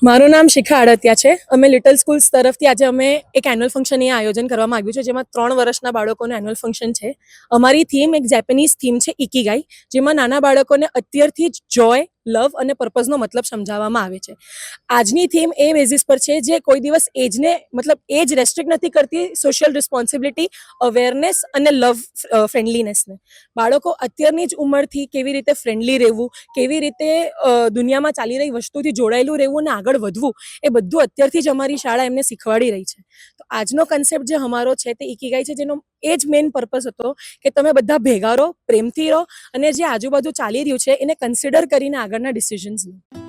મારું નામ શિખા આડતિયા છે. અમે લિટલ સ્કૂલ્સ તરફથી આજે અમે એક એન્યુઅલ ફંક્શન આયોજન કરવામાં આવ્યું છે, જેમાં 3 વર્ષના બાળકોનું એન્યુઅલ ફંક્શન છે. અમારી થીમ એક જેપનીઝ થીમ છે, ઇકીગાઈ, જેમાં નાના બાળકોને અત્યારથી જ જોય, લવ અને પર્પઝનો મતલબ સમજાવવામાં આવે છે. આજની થીમ એ બેઝિસ પર છે જે કોઈ દિવસ એજને એજ રેસ્ટ્રિક્ટ નથી કરતી, સોશિયલ રિસ્પોન્સિબિલિટી, અવેરનેસ અને લવ ફ્રેન્ડલીનેસને. બાળકો અત્યારની જ ઉંમરથી કેવી રીતે ફ્રેન્ડલી રહેવું, કેવી રીતે દુનિયામાં ચાલી રહી વસ્તુથી જોડાયેલું રહેવું અને આગળ વધવું, એ બધું અત્યારથી જ અમારી શાળા એમને શીખવાડી રહી છે. તો આજનો કન્સેપ્ટ જે અમારો છે તે ઇકીગાઈ છે, જેનો એ જ મેઇન પર્પઝ હતો કે તમે બધા ભેગા રહો, પ્રેમથી રહો અને જે આજુબાજુ ચાલી રહ્યું છે એને કન્સિડર કરીને આગળના ડિસિઝન્સ લો.